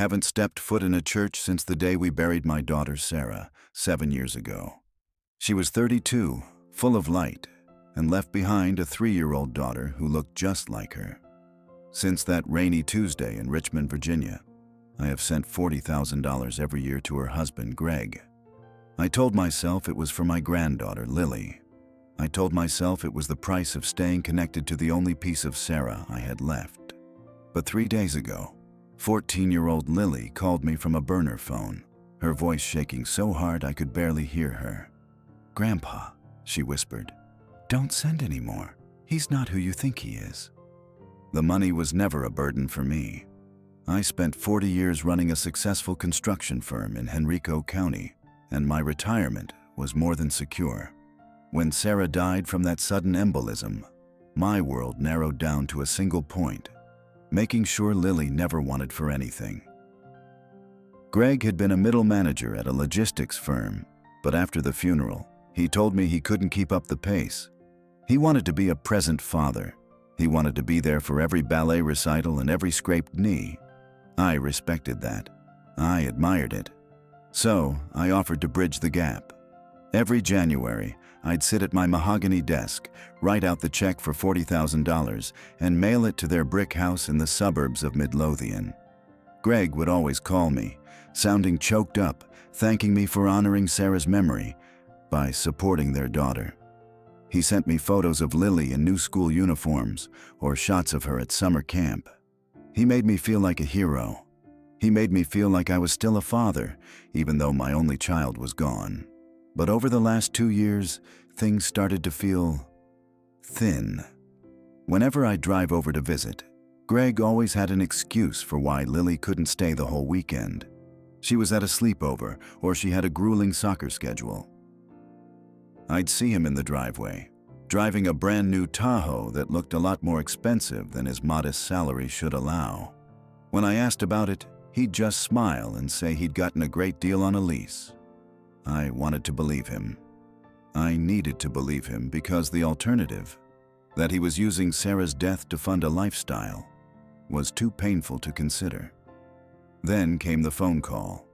haven't stepped foot in a church since the day we buried my daughter Sarah, 7 years ago. She was 32, full of light, and left behind a 3-year-old daughter who looked just like her. Since that rainy Tuesday in Richmond, Virginia, I have sent $40,000 every year to her husband, Greg. I told myself it was for my granddaughter, Lily. I told myself it was the price of staying connected to the only piece of Sarah I had left. But 3 days ago, 14-year-old Lily called me from a burner phone, her voice shaking so hard I could barely hear her. "Grandpa," she whispered, "don't send any more. He's not who you think he is." The money was never a burden for me. I spent 40 years running a successful construction firm in Henrico County, and my retirement was more than secure. When Sarah died from that sudden embolism, my world narrowed down to a single point: making sure Lily never wanted for anything. Greg had been a middle manager at a logistics firm, but after the funeral, he told me he couldn't keep up the pace. He wanted to be a present father. He wanted to be there for every ballet recital and every scraped knee. I respected that. I admired it. So I offered to bridge the gap. Every January, I'd sit at my mahogany desk, write out the check for $40,000, and mail it to their brick house in the suburbs of Midlothian. Greg would always call me, sounding choked up, thanking me for honoring Sarah's memory by supporting their daughter. He sent me photos of Lily in new school uniforms or shots of her at summer camp. He made me feel like a hero. He made me feel like I was still a father, even though my only child was gone. But over the last 2 years, things started to feel thin. Whenever I'd drive over to visit, Greg always had an excuse for why Lily couldn't stay the whole weekend. She was at a sleepover, or she had a grueling soccer schedule. I'd see him in the driveway, driving a brand new Tahoe that looked a lot more expensive than his modest salary should allow. When I asked about it, he'd just smile and say he'd gotten a great deal on a lease. I wanted to believe him. I needed to believe him because the alternative, that he was using Sarah's death to fund a lifestyle, was too painful to consider. Then came the phone call.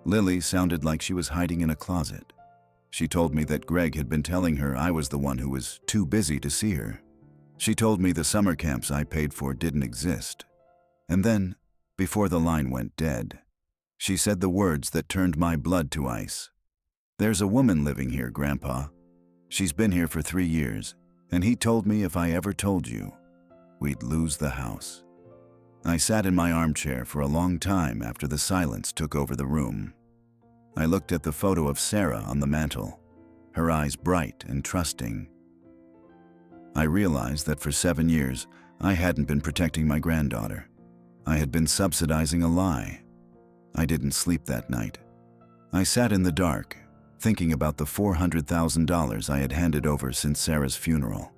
Lily sounded like she was hiding in a closet. She told me that Greg had been telling her I was the one who was too busy to see her. She told me the summer camps I paid for didn't exist. And then, before the line went dead, she said the words that turned my blood to ice. "There's a woman living here, Grandpa. She's been here for 3 years, and he told me if I ever told you, we'd lose the house." I sat in my armchair for a long time after the silence took over the room. I looked at the photo of Sarah on the mantel, her eyes bright and trusting. I realized that for 7 years, I hadn't been protecting my granddaughter. I had been subsidizing a lie. I didn't sleep that night. I sat in the dark, thinking about the $400,000 I had handed over since Sarah's funeral.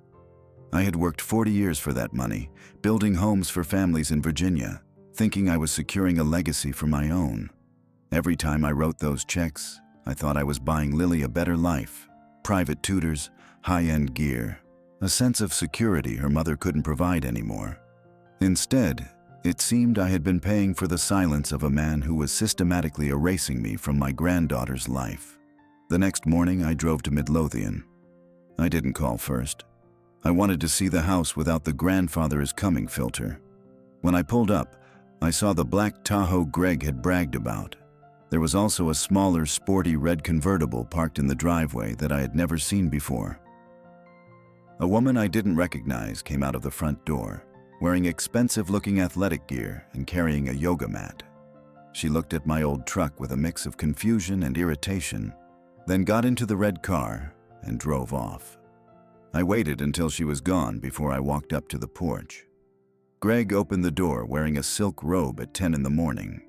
I had worked 40 years for that money, building homes for families in Virginia, thinking I was securing a legacy for my own. Every time I wrote those checks, I thought I was buying Lily a better life, private tutors, high-end gear, a sense of security her mother couldn't provide anymore. Instead, it seemed I had been paying for the silence of a man who was systematically erasing me from my granddaughter's life. The next morning, I drove to Midlothian. I didn't call first. I wanted to see the house without the grandfather is coming filter. When I pulled up, I saw the black Tahoe Greg had bragged about. There was also a smaller, sporty red convertible parked in the driveway that I had never seen before. A woman I didn't recognize came out of the front door, wearing expensive-looking athletic gear and carrying a yoga mat. She looked at my old truck with a mix of confusion and irritation, then got into the red car and drove off. I waited until she was gone before I walked up to the porch. Greg opened the door wearing a silk robe at 10 in the morning.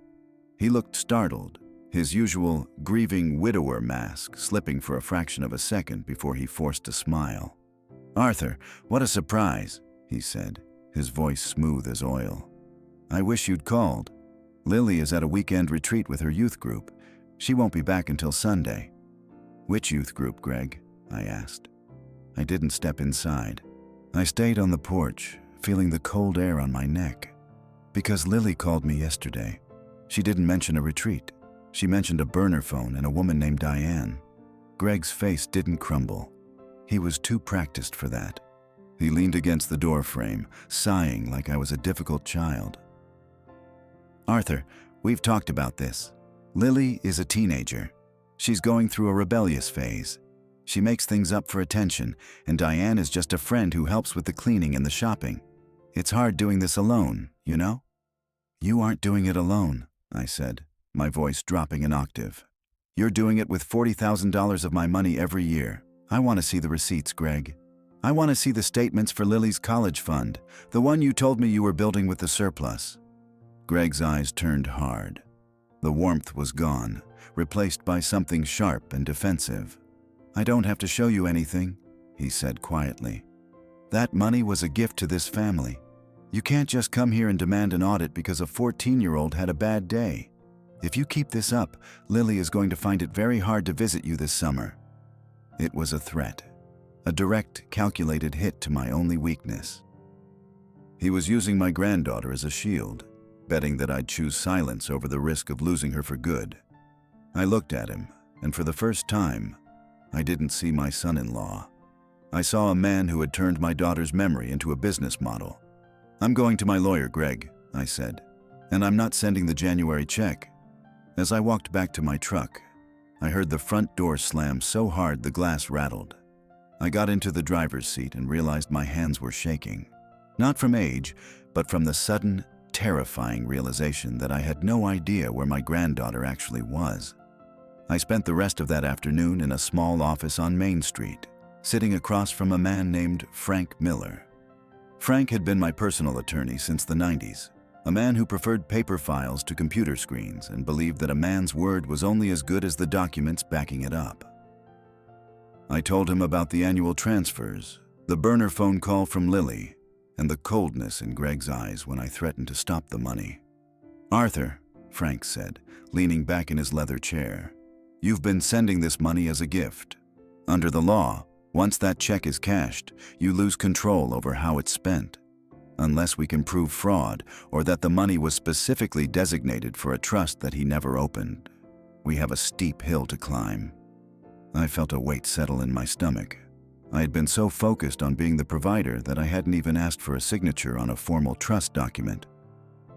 He looked startled, his usual grieving widower mask slipping for a fraction of a second before he forced a smile. "Arthur, what a surprise," he said, his voice smooth as oil. "I wish you'd called. Lily is at a weekend retreat with her youth group. She won't be back until Sunday." "Which youth group, Greg?" I asked. I didn't step inside. I stayed on the porch, feeling the cold air on my neck. "Because Lily called me yesterday. She didn't mention a retreat. She mentioned a burner phone and a woman named Diane. Greg's face didn't crumble. He was too practiced for that. He leaned against the door frame, sighing like I was a difficult child. "Arthur, we've talked about this. Lily is a teenager. She's going through a rebellious phase. She makes things up for attention, and Diane is just a friend who helps with the cleaning and the shopping. It's hard doing this alone, you know?" "You aren't doing it alone," I said, my voice dropping an octave. "You're doing it with $40,000 of my money every year. I want to see the receipts, Greg. I want to see the statements for Lily's college fund, the one you told me you were building with the surplus." Greg's eyes turned hard. The warmth was gone, replaced by something sharp and defensive. "I don't have to show you anything," he said quietly. "That money was a gift to this family. You can't just come here and demand an audit because a 14-year-old had a bad day. If you keep this up, Lily is going to find it very hard to visit you this summer." It was a threat, a direct, calculated hit to my only weakness. He was using my granddaughter as a shield, betting that I'd choose silence over the risk of losing her for good. I looked at him, and for the first time, I didn't see my son-in-law. I saw a man who had turned my daughter's memory into a business model. "I'm going to my lawyer, Greg," I said, "and I'm not sending the January check." As I walked back to my truck, I heard the front door slam so hard the glass rattled. I got into the driver's seat and realized my hands were shaking. Not from age, but from the sudden, terrifying realization that I had no idea where my granddaughter actually was. I spent the rest of that afternoon in a small office on Main Street, sitting across from a man named Frank Miller. Frank had been my personal attorney since the 90s, a man who preferred paper files to computer screens and believed that a man's word was only as good as the documents backing it up. I told him about the annual transfers, the burner phone call from Lily, and the coldness in Greg's eyes when I threatened to stop the money. "Arthur," Frank said, leaning back in his leather chair, "you've been sending this money as a gift. Under the law, once that check is cashed, you lose control over how it's spent. Unless we can prove fraud or that the money was specifically designated for a trust that he never opened, we have a steep hill to climb." I felt a weight settle in my stomach. I had been so focused on being the provider that I hadn't even asked for a signature on a formal trust document.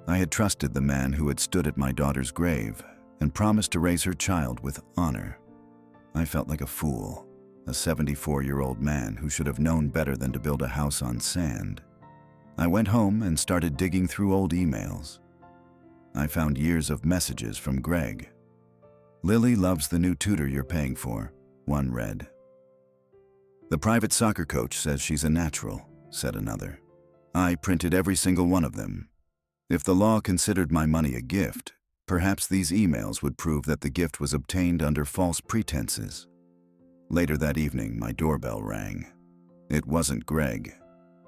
I had trusted the man who had stood at my daughter's grave and promised to raise her child with honor. I felt like a fool, a 74-year-old man who should have known better than to build a house on sand. I went home and started digging through old emails. I found years of messages from Greg. "Lily loves the new tutor you're paying for," one read. "The private soccer coach says she's a natural," said another. I printed every single one of them. If the law considered my money a gift, perhaps these emails would prove that the gift was obtained under false pretenses. Later that evening, my doorbell rang. It wasn't Greg.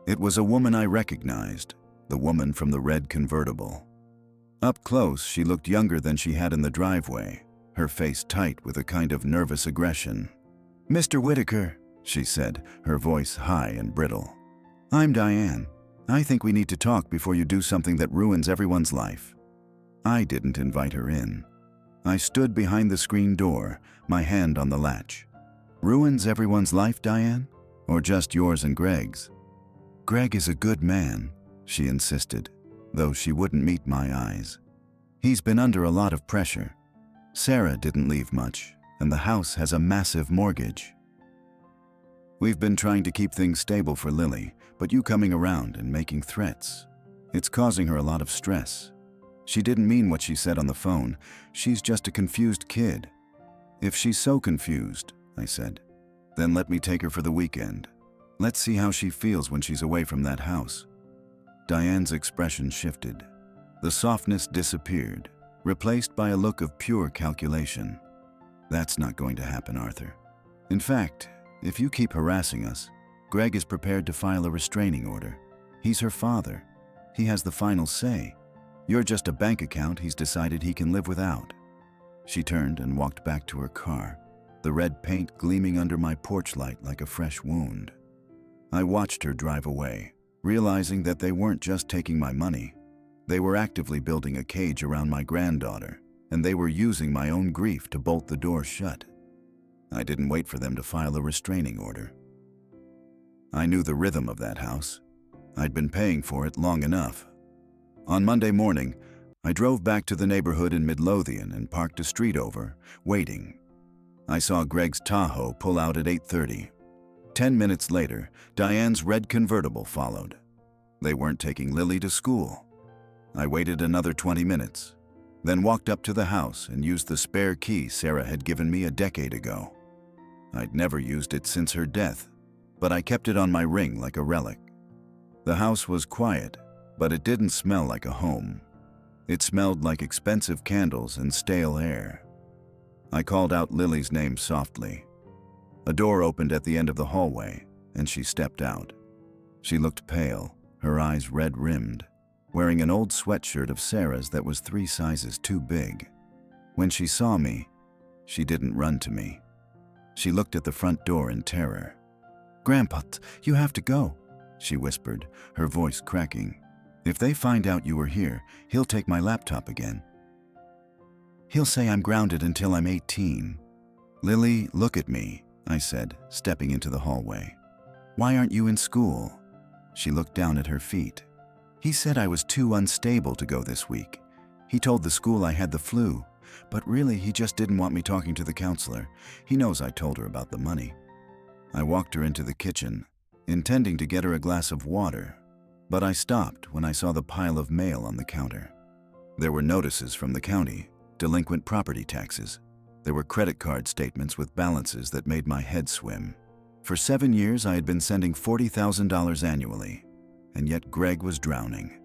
It was a woman I recognized, the woman from the red convertible. Up close, she looked younger than she had in the driveway, her face tight with a kind of nervous aggression. "Mr. Whitaker," she said, her voice high and brittle. "I'm Diane. I think we need to talk before you do something that ruins everyone's life." I didn't invite her in. I stood behind the screen door, my hand on the latch. "Ruins everyone's life, Diane? Or just yours and Greg's?" "Greg is a good man," she insisted, though she wouldn't meet my eyes. "He's been under a lot of pressure. Sarah didn't leave much, and the house has a massive mortgage. We've been trying to keep things stable for Lily, but you coming around and making threats, it's causing her a lot of stress. She didn't mean what she said on the phone. She's just a confused kid." "If she's so confused," I said, "then let me take her for the weekend. Let's see how she feels when she's away from that house." Diane's expression shifted. The softness disappeared, replaced by a look of pure calculation. "That's not going to happen, Arthur. In fact, if you keep harassing us, Greg is prepared to file a restraining order. He's her father. He has the final say. You're just a bank account he's decided he can live without." She turned and walked back to her car, the red paint gleaming under my porch light like a fresh wound. I watched her drive away, realizing that they weren't just taking my money. They were actively building a cage around my granddaughter, and they were using my own grief to bolt the door shut. I didn't wait for them to file a restraining order. I knew the rhythm of that house. I'd been paying for it long enough. On Monday morning, I drove back to the neighborhood in Midlothian and parked a street over, waiting. I saw Greg's Tahoe pull out at 8:30. 10 minutes later, Diane's red convertible followed. They weren't taking Lily to school. I waited another 20 minutes, then walked up to the house and used the spare key Sarah had given me a decade ago. I'd never used it since her death, but I kept it on my ring like a relic. The house was quiet, but it didn't smell like a home. It smelled like expensive candles and stale air. I called out Lily's name softly. A door opened at the end of the hallway, and she stepped out. She looked pale, her eyes red-rimmed, wearing an old sweatshirt of Sarah's that was 3 sizes too big. When she saw me, she didn't run to me. She looked at the front door in terror. "Grandpa, you have to go," she whispered, her voice cracking. "If they find out you were here, he'll take my laptop again. He'll say I'm grounded until I'm 18. "Lily, look at me," I said, stepping into the hallway. "Why aren't you in school?" She looked down at her feet. "He said I was too unstable to go this week. He told the school I had the flu, but really he just didn't want me talking to the counselor. He knows I told her about the money." I walked her into the kitchen, intending to get her a glass of water, but I stopped when I saw the pile of mail on the counter. There were notices from the county, delinquent property taxes. There were credit card statements with balances that made my head swim. For 7 years, I had been sending $40,000 annually, and yet Greg was drowning.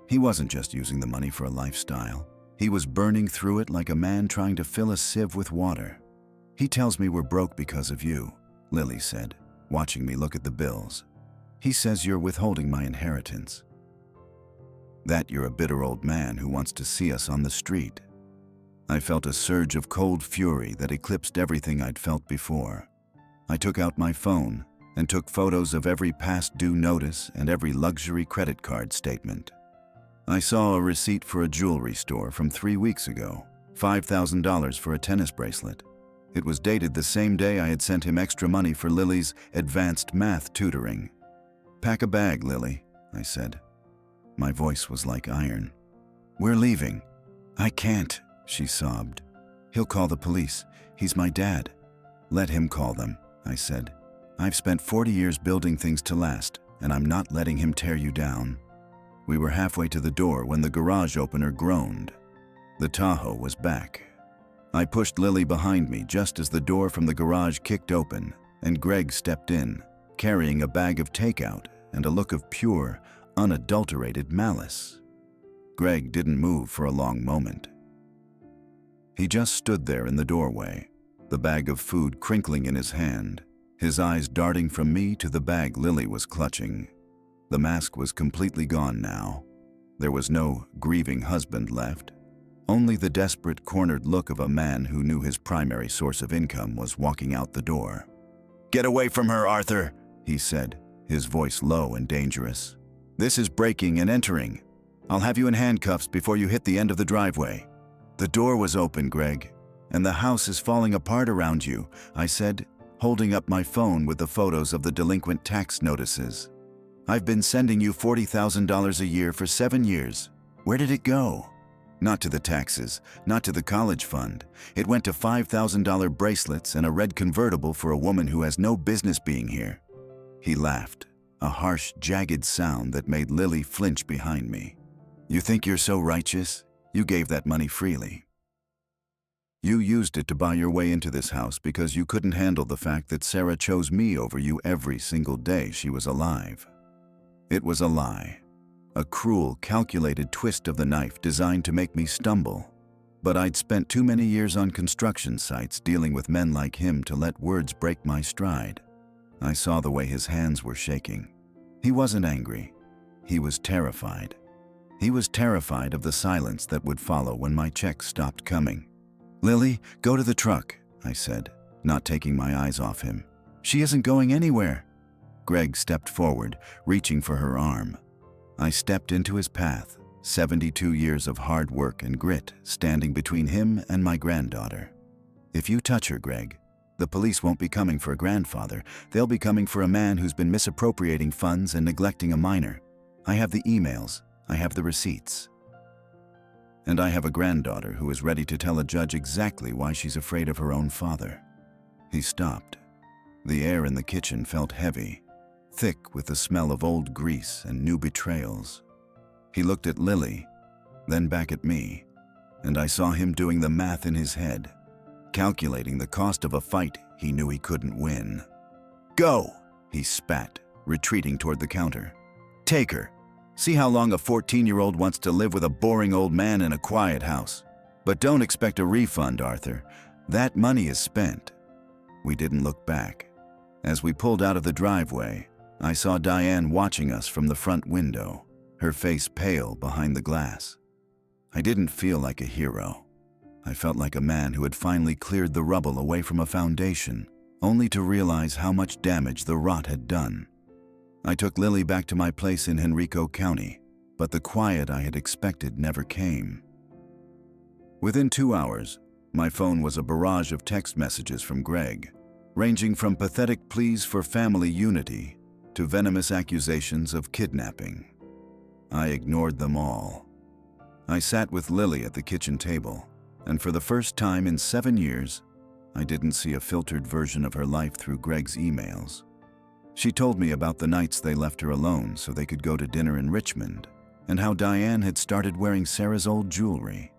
He wasn't just using the money for a lifestyle. He was burning through it like a man trying to fill a sieve with water. "He tells me we're broke because of you," Lily said, watching me look at the bills. "He says you're withholding my inheritance. That you're a bitter old man who wants to see us on the street." I felt a surge of cold fury that eclipsed everything I'd felt before. I took out my phone and took photos of every past due notice and every luxury credit card statement. I saw a receipt for a jewelry store from 3 weeks ago, $5,000 for a tennis bracelet. It was dated the same day I had sent him extra money for Lily's advanced math tutoring. "Pack a bag, Lily," I said. My voice was like iron. "We're leaving." "I can't," she sobbed. "He'll call the police. He's my dad." "Let him call them," I said. "I've spent 40 years building things to last, and I'm not letting him tear you down." We were halfway to the door when the garage opener groaned. The Tahoe was back. I pushed Lily behind me just as the door from the garage kicked open, and Greg stepped in, carrying a bag of takeout and a look of pure, unadulterated malice. Greg didn't move for a long moment. He just stood there in the doorway, the bag of food crinkling in his hand, his eyes darting from me to the bag Lily was clutching. The mask was completely gone now. There was no grieving husband left, only the desperate, cornered look of a man who knew his primary source of income was walking out the door. "Get away from her, Arthur," he said, his voice low and dangerous. "This is breaking and entering. I'll have you in handcuffs before you hit the end of the driveway." "The door was open, Greg, and the house is falling apart around you," I said, holding up my phone with the photos of the delinquent tax notices. "I've been sending you $40,000 a year for 7 years. Where did it go?" "Not to the taxes, not to the college fund. It went to $5,000 bracelets and a red convertible for a woman who has no business being here." He laughed, a harsh, jagged sound that made Lily flinch behind me. "You think you're so righteous? You gave that money freely. You used it to buy your way into this house because you couldn't handle the fact that Sarah chose me over you every single day she was alive." It was a lie. A cruel, calculated twist of the knife designed to make me stumble. But I'd spent too many years on construction sites dealing with men like him to let words break my stride. I saw the way his hands were shaking. He wasn't angry. He was terrified. He was terrified of the silence that would follow when my checks stopped coming. "Lily, go to the truck," I said, not taking my eyes off him. "She isn't going anywhere." Greg stepped forward, reaching for her arm. I stepped into his path, 72 years of hard work and grit standing between him and my granddaughter. If you touch her, Greg, the police won't be coming for a grandfather. They'll be coming for a man who's been misappropriating funds and neglecting a minor. I have the emails. I have the receipts. And I have a granddaughter who is ready to tell a judge exactly why she's afraid of her own father. He stopped. The air in the kitchen felt heavy, thick with the smell of old grease and new betrayals. He looked at Lily, then back at me, and I saw him doing the math in his head, calculating the cost of a fight he knew he couldn't win. "Go!" he spat, retreating toward the counter. "Take her. See how long a 14-year-old wants to live with a boring old man in a quiet house. But don't expect a refund, Arthur. That money is spent." We didn't look back. As we pulled out of the driveway, I saw Diane watching us from the front window, her face pale behind the glass. I didn't feel like a hero. I felt like a man who had finally cleared the rubble away from a foundation, only to realize how much damage the rot had done. I took Lily back to my place in Henrico County, but the quiet I had expected never came. Within 2 hours, my phone was a barrage of text messages from Greg, ranging from pathetic pleas for family unity to venomous accusations of kidnapping. I ignored them all. I sat with Lily at the kitchen table, and for the first time in 7 years, I didn't see a filtered version of her life through Greg's emails. She told me about the nights they left her alone so they could go to dinner in Richmond, and how Diane had started wearing Sarah's old jewelry,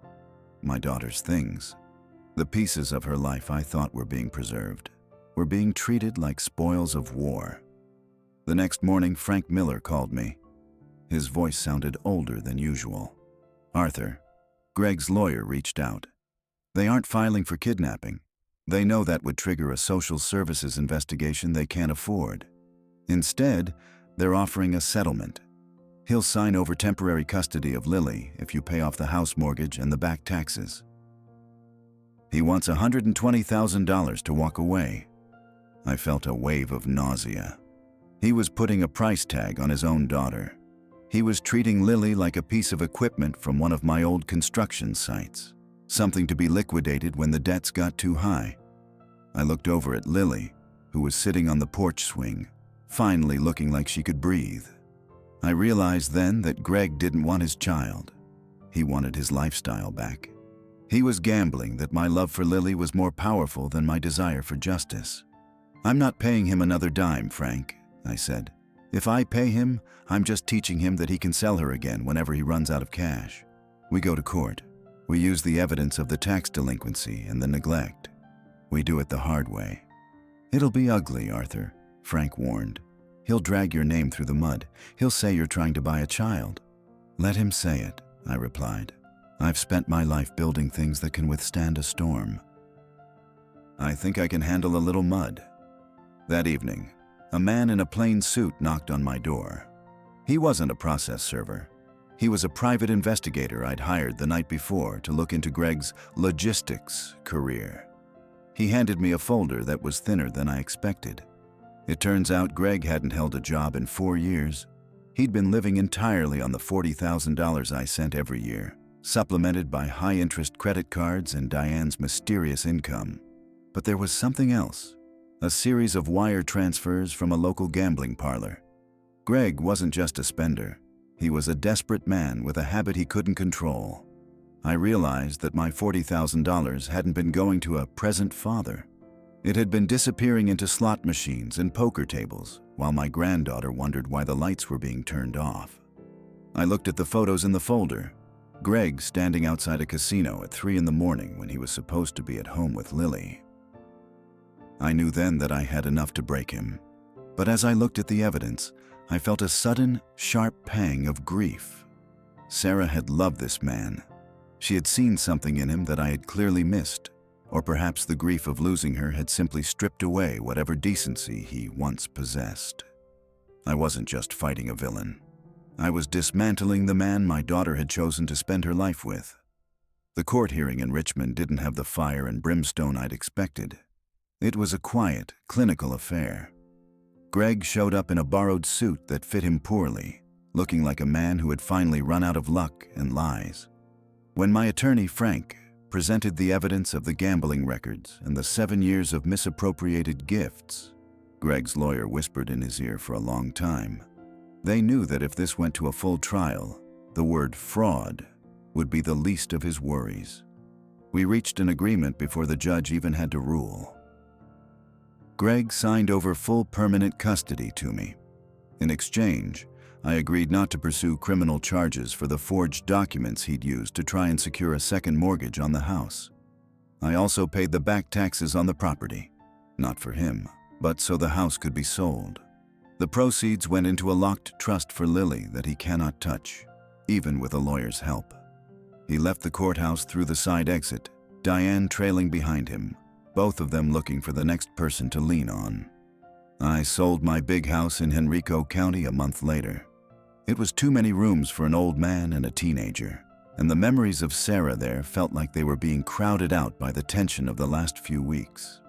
my daughter's things. The pieces of her life I thought were being preserved were being treated like spoils of war. The next morning, Frank Miller called me. His voice sounded older than usual. "Arthur, Greg's lawyer reached out. They aren't filing for kidnapping. They know that would trigger a social services investigation they can't afford. Instead, they're offering a settlement. He'll sign over temporary custody of Lily if you pay off the house mortgage and the back taxes. He wants $120,000 to walk away." I felt a wave of nausea. He was putting a price tag on his own daughter. He was treating Lily like a piece of equipment from one of my old construction sites, something to be liquidated when the debts got too high. I looked over at Lily, who was sitting on the porch swing, finally looking like she could breathe. I realized then that Greg didn't want his child. He wanted his lifestyle back. He was gambling that my love for Lily was more powerful than my desire for justice. "I'm not paying him another dime, Frank," I said. "If I pay him, I'm just teaching him that he can sell her again whenever he runs out of cash. We go to court. We use the evidence of the tax delinquency and the neglect. We do it the hard way." "It'll be ugly, Arthur," Frank warned. "He'll drag your name through the mud. He'll say you're trying to buy a child." "Let him say it," I replied. "I've spent my life building things that can withstand a storm. I think I can handle a little mud." That evening, a man in a plain suit knocked on my door. He wasn't a process server. He was a private investigator I'd hired the night before to look into Greg's logistics career. He handed me a folder that was thinner than I expected. It turns out Greg hadn't held a job in 4 years. He'd been living entirely on the $40,000 I sent every year, supplemented by high-interest credit cards and Diane's mysterious income. But there was something else. A series of wire transfers from a local gambling parlor. Greg wasn't just a spender. He was a desperate man with a habit he couldn't control. I realized that my $40,000 hadn't been going to a present father. It had been disappearing into slot machines and poker tables, while my granddaughter wondered why the lights were being turned off. I looked at the photos in the folder. Greg standing outside a casino at 3 in the morning when he was supposed to be at home with Lily. I knew then that I had enough to break him. But as I looked at the evidence, I felt a sudden, sharp pang of grief. Sarah had loved this man. She had seen something in him that I had clearly missed, or perhaps the grief of losing her had simply stripped away whatever decency he once possessed. I wasn't just fighting a villain. I was dismantling the man my daughter had chosen to spend her life with. The court hearing in Richmond didn't have the fire and brimstone I'd expected. It was a quiet, clinical affair. Greg showed up in a borrowed suit that fit him poorly, looking like a man who had finally run out of luck and lies. When my attorney, Frank, presented the evidence of the gambling records and the 7 years of misappropriated gifts, Greg's lawyer whispered in his ear for a long time. They knew that if this went to a full trial, the word fraud would be the least of his worries. We reached an agreement before the judge even had to rule. Greg signed over full permanent custody to me. In exchange, I agreed not to pursue criminal charges for the forged documents he'd used to try and secure a second mortgage on the house. I also paid the back taxes on the property, not for him, but so the house could be sold. The proceeds went into a locked trust for Lily that he cannot touch, even with a lawyer's help. He left the courthouse through the side exit, Diane trailing behind him, both of them looking for the next person to lean on. I sold my big house in Henrico County a month later. It was too many rooms for an old man and a teenager, and the memories of Sarah there felt like they were being crowded out by the tension of the last few weeks.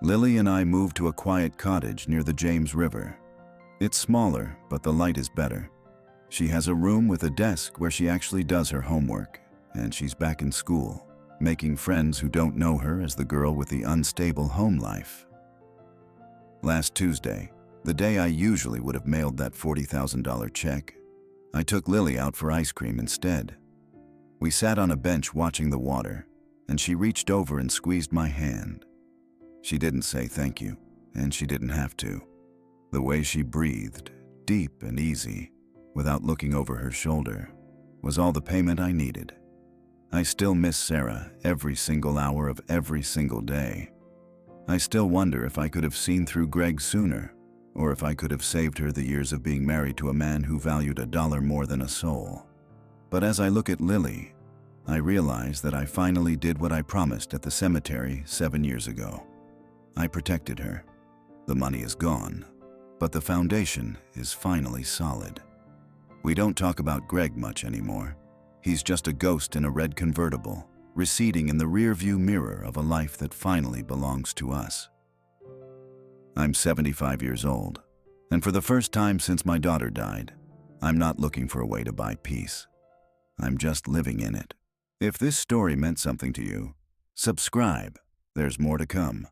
Lily and I moved to a quiet cottage near the James River. It's smaller, but the light is better. She has a room with a desk where she actually does her homework, and she's back in school, making friends who don't know her as the girl with the unstable home life. Last Tuesday, the day I usually would have mailed that $40,000 check, I took Lily out for ice cream instead. We sat on a bench watching the water, and she reached over and squeezed my hand. She didn't say thank you, and she didn't have to. The way she breathed, deep and easy, without looking over her shoulder, was all the payment I needed. I still miss Sarah every single hour of every single day. I still wonder if I could have seen through Greg sooner, or if I could have saved her the years of being married to a man who valued $1 more than a soul. But as I look at Lily, I realize that I finally did what I promised at the cemetery 7 years ago. I protected her. The money is gone, but the foundation is finally solid. We don't talk about Greg much anymore. He's just a ghost in a red convertible, receding in the rearview mirror of a life that finally belongs to us. I'm 75 years old, and for the first time since my daughter died, I'm not looking for a way to buy peace. I'm just living in it. If this story meant something to you, subscribe. There's more to come.